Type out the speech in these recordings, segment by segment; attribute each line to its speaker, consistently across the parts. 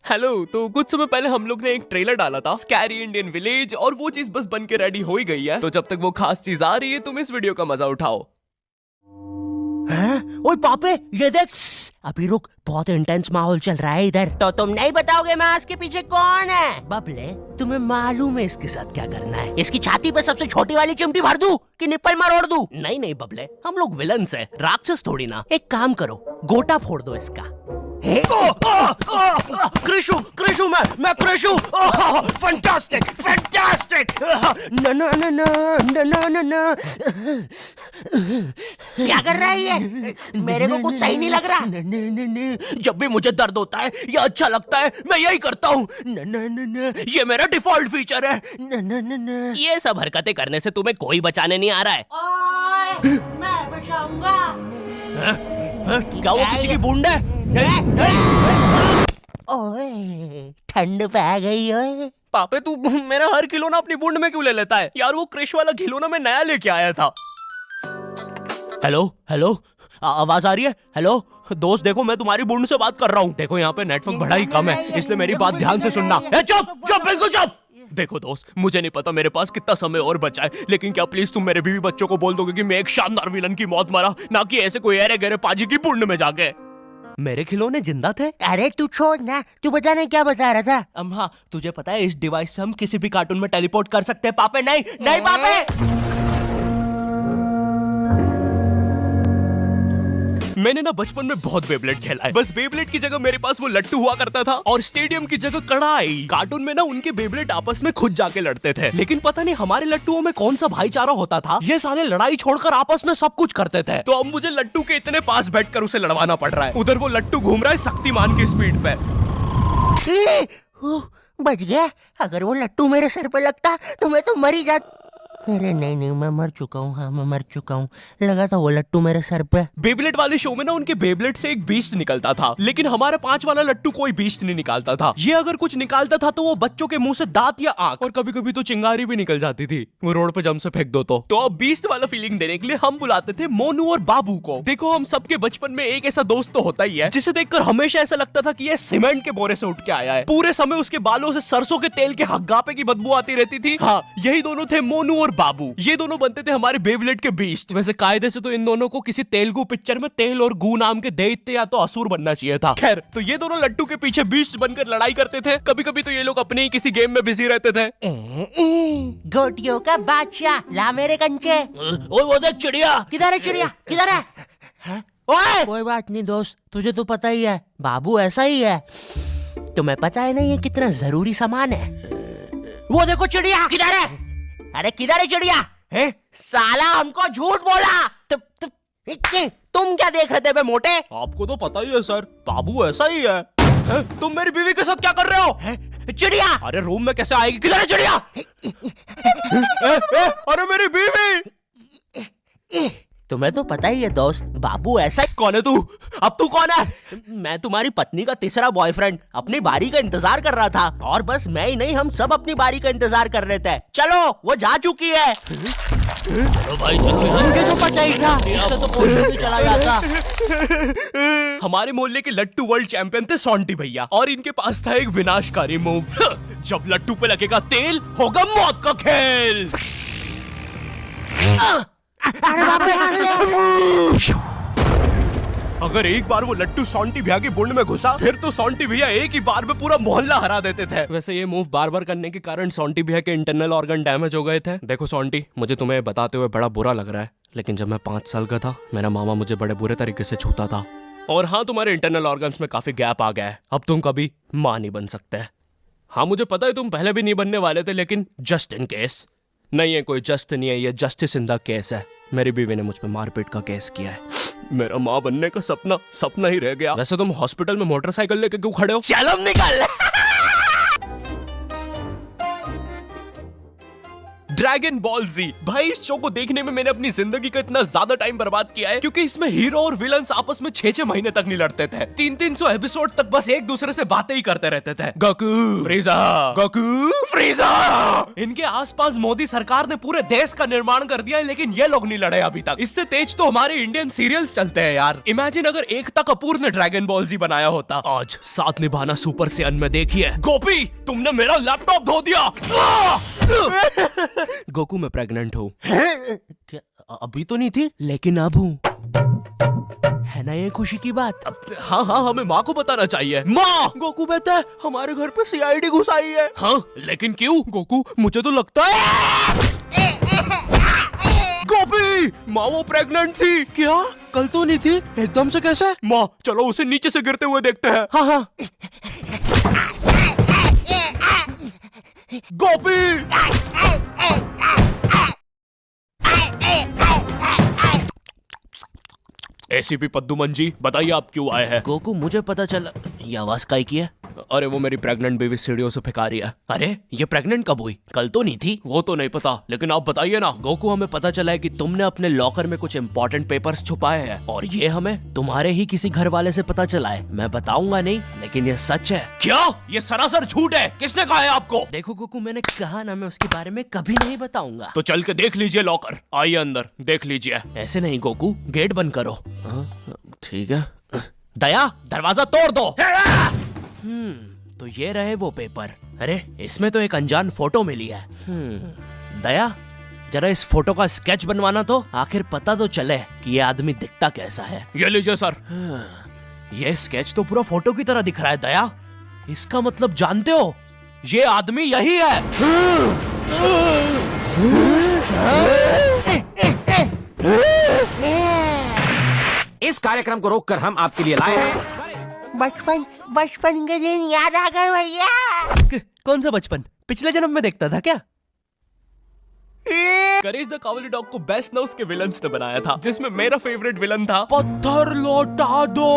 Speaker 1: Hello. तो कुछ समय पहले हम लोग ने एक ट्रेलर डाला था स्कैरी इंडियन विलेज, और वो चीज बस बन के रेडी हो ही गई है। तो जब तक वो खास चीज आ रही है तुम इस वीडियो का मजा उठाओ।
Speaker 2: ओए पापे, ये देख। अभी रुक, बहुत इंटेंस माहौल चल रहा है इधर। तो तुम नहीं बताओगे मास्क के पीछे कौन है? बबले, तुम्हें मालूम है इसके साथ क्या करना है? इसकी छाती पे सबसे छोटी वाली चिमटी भर दूं कि निप्पल मरोड़ दूं? नहीं नहीं बबले, हम लोग विलन्स हैं, राक्षस थोड़ी ना। एक काम करो, गोटा फोड़ दो इसका। कृषु, मैं कृषु। Fantastic, fantastic. ना ना ना ना ना ना ना। क्या कर रहा है ये? मेरे को कुछ सही नहीं लग रहा। जब भी मुझे दर्द होता है या अच्छा लगता है मैं यही करता हूँ। ये मेरा डिफॉल्ट फीचर है।
Speaker 3: ये सब हरकतें करने से तुम्हें कोई बचाने नहीं आ रहा है।
Speaker 2: ओए, मैं बचाऊंगा।
Speaker 3: क्या वो किसी की बूंद है?
Speaker 2: ओए, ठंड पै गई ओए।
Speaker 1: पापे तू मेरा हर खिलौना अपनी बूंद में क्यों ले लेता है यार? वो क्रिश वाला खिलौना मैं नया लेके आया था।
Speaker 3: हेलो हेलो, आवाज आ रही है? हेलो दोस्त, देखो मैं तुम्हारी बूंद से बात कर रहा हूँ। देखो यहाँ पे नेटवर्क बड़ा ही कम है, इसलिए मेरी बात ध्यान से सुनना। चुप चुप, बिल्कुल चुप।
Speaker 1: देखो दोस्त, मुझे नहीं पता मेरे पास कितना समय और बचा है, लेकिन क्या प्लीज तुम मेरे बीवी बच्चों को बोल दोगे कि मैं एक शानदार विलन की मौत मरा, ना कि ऐसे कोई अरे गहरे पाजी की बूंद में जाके।
Speaker 3: मेरे खिलौने जिंदा थे?
Speaker 2: अरे तू छोड़ ना, तू बता नहीं क्या बता रहा था?
Speaker 3: हाँ, तुझे पता है इस डिवाइस से हम किसी भी कार्टून में टेलीपोर्ट कर सकते हैं। पापे नहीं नहीं पापे।
Speaker 1: मैंने ना बचपन में बहुत बेब्लेड खेला है। बस बेब्लेड की जगह मेरे पास वो लट्टू हुआ करता था, और स्टेडियम की जगह कढ़ाई। कार्टून में ना उनके बेब्लेड आपस में खुद जाके लड़ते थे, लेकिन पता नहीं हमारे लट्टुओं में कौन सा भाईचारा होता था, ये साले लड़ाई छोड़कर आपस में सब कुछ करते थे। तो अब मुझे लट्टू के इतने पास बैठकर उसे लड़वाना पड़ रहा है। उधर वो लट्टू घूम रहा है शक्तिमान की स्पीड पे।
Speaker 2: बच गया। अगर वो लट्टू मेरे सर पे लगता तो मैं तो मर ही जाता। अरे नहीं, मैं मर चुका हूँ। हाँ, मैं मर चुका हूँ। लगा था वो लट्टू मेरे सर पे।
Speaker 1: बेब्लेड वाले शो में ना उनके बेब्लेड से एक बीस्ट निकलता था, लेकिन हमारे 5 वाला लट्टू कोई बीस्ट नहीं निकालता था। ये अगर कुछ निकालता था तो वो बच्चों के मुंह से दांत या आंख, और कभी कभी तो चिंगारी भी निकल जाती थी, वो रोड पे जम से फेंक दो तो अब बीस्ट वाला फीलिंग देने के लिए हम बुलाते थे मोनू और बाबू को। देखो, हम सबके बचपन में एक ऐसा दोस्त तो होता ही है जिसे देखकर हमेशा ऐसा लगता था कि ये सीमेंट के बोरे से उठ के आया है। पूरे समय उसके बालों से सरसों के तेल के हग्गापे की बदबू आती रहती थी। हाँ, यही दोनों थे मोनू और बाबू। ये दोनों बनते थे हमारे बेब्लेड के बीस्ट। वैसे कायदे से तो इन दोनों को किसी तेलुगु पिक्चर में तेल और गू नाम के दैत्य या तो असुर बनना चाहिए था। खैर, तो ये दोनों लट्टू के पीछे बीस्ट बनकर लड़ाई करते थे। कभी कभी तो ये लोग अपने ही किसी गेम में बिजी रहते थे।
Speaker 2: गोटियों का बादशाह, ला मेरे कंचे।
Speaker 3: ओए वो देख चिड़िया।
Speaker 2: किधर है चिड़िया? किधर है? ओए, कोई बात नहीं दोस्त, तुझे तो पता ही है, बाबू ऐसा ही है। तुम्हें पता है ना ये कितना जरूरी सामान है? वो देखो चिड़िया। किधर है? अरे किधर है चिड़िया? साला हमको झूठ बोला। तुम क्या देख रहे थे बे मोटे?
Speaker 1: आपको तो पता ही है सर, बाबू ऐसा ही है। तुम मेरी बीवी के साथ क्या कर रहे हो?
Speaker 2: चिड़िया।
Speaker 1: अरे रूम में कैसे आएगी? किधर है चिड़िया? अरे मेरी बीवी।
Speaker 2: तुम्हें तो पता ही है दोस्त, बाबू ऐसा ही।
Speaker 1: कौन है तू? अब तू कौन है?
Speaker 3: मैं तुम्हारी पत्नी का तीसरा बॉयफ्रेंड, अपनी बारी का इंतजार कर रहा था।
Speaker 2: और बस मैं ही नहीं, हम सब अपनी बारी का इंतजार कर रहे थे। चलो, वो जा चुकी है।
Speaker 3: चलो भाई चलो,
Speaker 2: मुझे तो पता ही था, इससे तो पोषण भी चला जाता।
Speaker 1: हमारे मोहल्ले के लट्टू वर्ल्ड चैंपियन थे सोंटी भैया, और इनके पास था एक विनाशकारी मूव। जब लट्टू पे लगेगा तेल, होगा मौत का खेल।
Speaker 2: अरे बाप रे!
Speaker 1: अगर एक बार वो लट्टू सोंटी भैया की बुंड में घुसा, फिर तो सोंटी भैया एक ही बार में पूरा मोहल्ला हरा देते थे। वैसे ये मूव बार बार करने के कारण सोंटी भैया के इंटरनल ऑर्गन डैमेज हो गए थे। देखो सोंटी, मुझे तुम्हें बताते हुए बड़ा बुरा लग रहा है, लेकिन जब मैं 5 साल का था, मेरा मामा मुझे बड़े बुरे तरीके से छूता था। और हाँ, तुम्हारे इंटरनल ऑर्गन्स में काफी गैप आ गया है, अब तुम कभी मां नहीं बन सकते। हाँ, मुझे पता है तुम पहले भी नहीं बनने वाले थे, लेकिन जस्ट इन केस। नहीं है कोई जस्ट नहीं है, ये जस्टिस इन द केस है। मेरी बीवी ने मुझ पे मारपीट का केस किया है। मेरा माँ बनने का सपना ही रह गया। वैसे तुम हॉस्पिटल में मोटरसाइकिल लेके क्यों खड़े हो?
Speaker 3: चलम निकाल।
Speaker 1: ड्रैगन बॉल जी। भाई इस शो को देखने में मैंने अपनी जिंदगी का इतना ज्यादा टाइम बर्बाद किया है, क्योंकि इसमें हीरो और विलन्स आपस में 6-6 महीने तक नहीं लड़ते थे। 300 एपिसोड तक बस एक दूसरे से बातें ही करते रहते थे। Goku फ्रीजा, Goku फ्रीजा। इनके आसपास मोदी सरकार ने पूरे देश का निर्माण कर दिया है, लेकिन ये लोग नहीं लड़े अभी तक। इससे तेज तो हमारे इंडियन सीरियल्स चलते हैं यार। इमेजिन अगर एकता कपूर ने ड्रैगन बॉल जी बनाया होता।
Speaker 3: आज साथ निभाना सुपर से में देखिए।
Speaker 1: गोपी तुमने मेरा लैपटॉप धो दिया।
Speaker 3: गोकू मैं प्रेग्नेंट हूँ।
Speaker 2: क्या अभी तो नहीं थी, लेकिन अब हूँ। है ना ये खुशी की बात?
Speaker 1: हाँ हाँ, हमें माँ को बताना चाहिए। माँ, गोकू बेटा हमारे घर पे सीआईडी घुस आई है।
Speaker 3: हाँ लेकिन क्यों?
Speaker 1: गोकू मुझे तो लगता है गोपी माँ वो प्रेग्नेंट थी।
Speaker 2: क्या? कल तो नहीं थी, एकदम से कैसे?
Speaker 1: माँ चलो उसे नीचे से गिरते हुए देखते हैं।
Speaker 2: हाँ हाँ।
Speaker 1: गोपी एसीपी पद्दुमन जी बताइए आप क्यों आए हैं?
Speaker 2: गोकू मुझे पता चला। ये आवाज काहे की है?
Speaker 1: अरे वो मेरी प्रेग्नेंट बेबी सीढ़ियों से फेंका रही है।
Speaker 3: अरे ये प्रेग्नेंट कब हुई? कल तो नहीं थी।
Speaker 1: वो तो नहीं पता, लेकिन आप बताइए ना।
Speaker 3: गोकू हमें पता चला है कि तुमने अपने लॉकर में कुछ इंपॉर्टेंट पेपर्स छुपाए हैं, और ये हमें तुम्हारे ही किसी घर वाले से पता चला है। मैं बताऊंगा नहीं, लेकिन ये सच है।
Speaker 1: क्या? ये सरासर झूठ है। किसने कहा है आपको?
Speaker 2: देखो गोकू, मैंने कहा ना मैं उसके बारे में कभी नहीं बताऊंगा।
Speaker 1: तो चल के देख लीजिए लॉकर। आइए अंदर देख लीजिए।
Speaker 3: ऐसे नहीं गोकू, गेट बंद करो।
Speaker 2: ठीक है।
Speaker 3: दया दरवाजा तोड़ दो। तो ये रहे वो पेपर। अरे इसमें तो एक अनजान फोटो मिली है। दया जरा इस फोटो का स्केच बनवाना तो, आखिर पता तो चले कि ये आदमी दिखता कैसा है।
Speaker 1: ये लीजिए सर।
Speaker 3: ये स्केच तो पूरा फोटो की तरह दिख रहा है दया। इसका मतलब जानते हो, ये आदमी यही है।
Speaker 4: इस कार्यक्रम को रोककर हम आपके लिए लाए हैं
Speaker 2: बचपन के दिन याद आ गए भैया।
Speaker 3: कौन सा बचपन? पिछले जन्म में देखता था क्या?
Speaker 1: करेज द कावली डॉग को बेस्ट ना उसके विलन्स ने बनाया था, जिसमें मेरा फेवरेट विलन था पत्थर लौटा दो।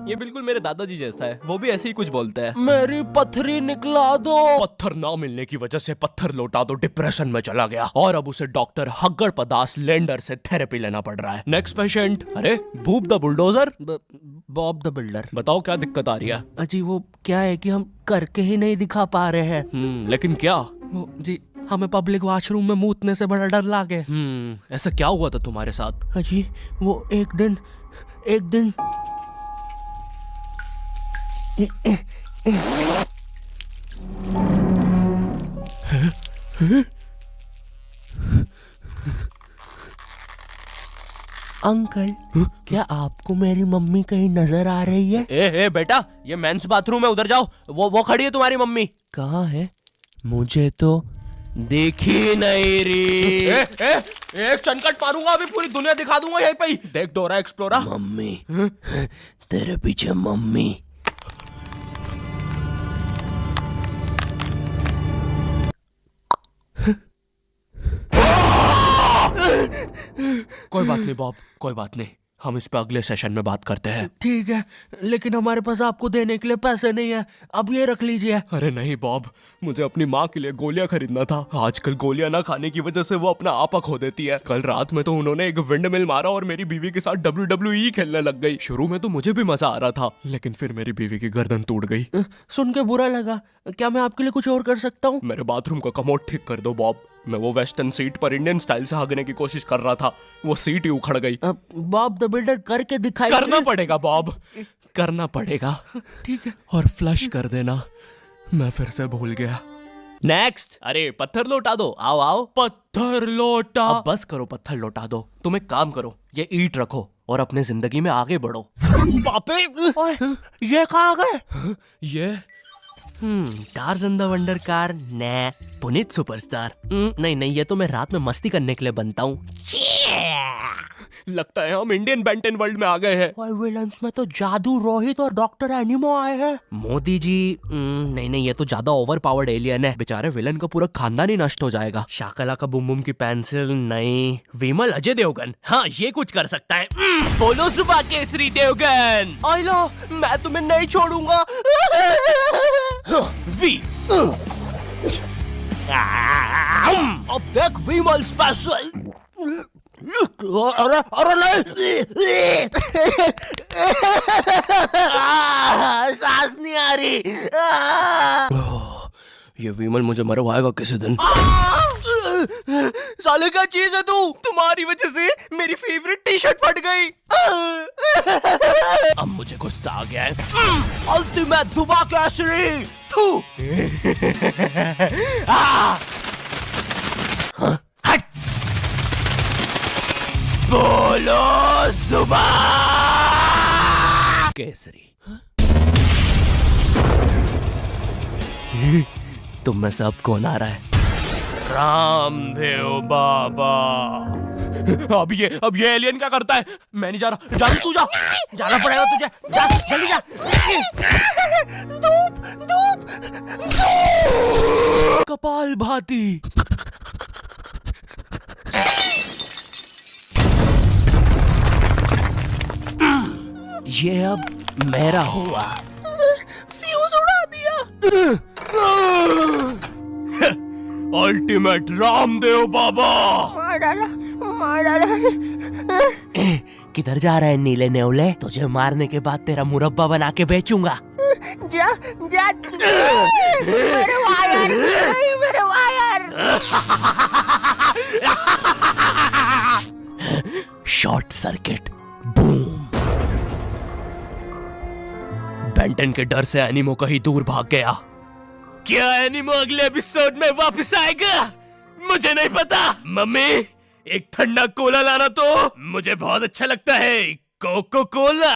Speaker 1: ये बिल्कुल मेरे दादाजी जैसा है, वो भी ऐसे ही कुछ बोलते हैं।
Speaker 3: मेरी पथरी निकला दो।
Speaker 1: पत्थर ना मिलने की वजह से पत्थर लौटा दो डिप्रेशन में चला गया, और अब उसे डॉक्टर हग्गड़ पदास लेंडर से थेरेपी लेना पड़ रहा है। Next patient. अरे भूप the bulldozer.
Speaker 2: Bob the builder.
Speaker 1: बताओ क्या दिक्कत आ रही है?
Speaker 2: अजी वो क्या है कि हम करके ही नहीं दिखा पा रहे हैं।
Speaker 1: लेकिन क्या?
Speaker 2: वो जी हमें पब्लिक वॉशरूम में मूतने से बड़ा डर लागे।
Speaker 1: ऐसा क्या हुआ था तुम्हारे साथ?
Speaker 2: अजी वो एक दिन अंकल, क्या आपको मेरी मम्मी कहीं नजर आ रही है?
Speaker 3: ए बेटा, ये मेंस बाथरूम है, उधर जाओ। वो खड़ी है तुम्हारी मम्मी।
Speaker 2: कहाँ है? मुझे तो
Speaker 3: देखी नहीं रही।
Speaker 1: एक चनकट मारूंगा, अभी पूरी दुनिया दिखा दूंगा यहीं पे ही। देख डोरा एक्सप्लोरा।
Speaker 2: मम्मी, तेरे पीछे मम्मी।
Speaker 1: कोई बात नहीं बॉब, कोई बात नहीं, हम इस पे अगले सेशन में बात करते हैं।
Speaker 2: ठीक है, लेकिन हमारे पास आपको देने के लिए पैसे नहीं है, अब ये रख लीजिए।
Speaker 1: अरे नहीं बॉब, मुझे अपनी माँ के लिए गोलियां खरीदना था। आजकल गोलियां ना खाने की वजह से वो अपना आपा खो देती है। कल रात में तो उन्होंने एक विंड मिल मारा और मेरी बीवी के साथ WWE खेलने लग गई। शुरू में तो मुझे भी मजा आ रहा था, लेकिन फिर मेरी बीवी की गर्दन टूट गई।
Speaker 2: सुन के बुरा लगा। क्या मैं आपके लिए कुछ और कर सकता हूँ?
Speaker 1: मेरे बाथरूम का कमोड ठीक कर दो बॉब। मैं वो वेस्टर्न सीट पर इंडियन स्टाइल से हगने की कोशिश कर रहा था, वो सीट ही उखड़ गई।
Speaker 2: बॉब द बिल्डर करके दिखाई।
Speaker 1: करना पड़ेगा बॉब, करना पड़ेगा।
Speaker 2: ठीक है।
Speaker 1: और फ्लश कर देना, मैं फिर से भूल गया।
Speaker 3: नेक्स्ट। अरे पत्थर लौटा दो। आओ आओ।
Speaker 1: पत्थर लौटा।
Speaker 3: अब बस करो, पत्थर लौटा दो। तुम एक काम करो, ये ईंट रखो और अपने जिंदगी में आगे बढ़ो।
Speaker 1: पापे,
Speaker 2: ये कहाँ गए?
Speaker 1: ये
Speaker 3: टार्ज़न द वंडर कार ने पुनीत सुपरस्टार। नहीं, ये तो मैं रात में मस्ती करने के लिए बनता हूँ।
Speaker 1: लगता है हम इंडियन बेंटन वर्ल्ड में आ गए हैं।
Speaker 2: विलन्स में तो जादू रोहित और डॉक्टर एनिमो आए हैं।
Speaker 3: मोदी जी, नहीं, ये तो ज्यादा ओवर पावर्ड एलियन है। बेचारे विलन का पूरा खानदान ही नष्ट हो जाएगा। शाकला का बुम बुम की पेंसिल नहीं। विमल अजय देवगन, हाँ ये कुछ कर सकता है। बोलो सुबह केसरी देवगन।
Speaker 2: आइला, मैं तुम्हें नहीं छोड़ूंगा।
Speaker 3: वी अब देख विमल स्पेशल।
Speaker 2: अरे अरे नहीं, सांस नहीं आ रही।
Speaker 3: ये विमल मुझे मरवाएगा किसी दिन।
Speaker 1: साले क्या चीज है तू? तुम्हारी वजह से मेरी फेवरेट टी शर्ट फट गई।
Speaker 3: अब मुझे गुस्सा आ गया है। अल्टीमेट दुबा केसरी। थू। हट। बोलो सुबह केसरी। तुम में से अब कौन आ रहा है?
Speaker 1: रामदेव बाबा। अब ये एलियन क्या करता है? मैं नहीं जा रहा। जा तू जा। जाना पड़ेगा तुझे। जा जल्दी जा।
Speaker 3: कपाल भाती। ये अब मेरा हुआ।
Speaker 2: फ्यूज उड़ा दिया।
Speaker 1: अल्टीमेट रामदेव बाबा।
Speaker 2: मार डाला, मार डाला।
Speaker 3: किधर जा रहा है नीले नेवले? तुझे मारने के बाद तेरा मुरब्बा बना के बेचूंगा।
Speaker 2: जा जा। मेरे वायर, मेरे वायर।
Speaker 3: Short circuit. बूम। बेंटन के डर से एनिमो कहीं दूर भाग गया। क्या एनिमो अगले एपिसोड में वापस आएगा? मुझे नहीं पता। मम्मी एक ठंडा कोला लाना तो। मुझे बहुत अच्छा लगता है कोको कोला।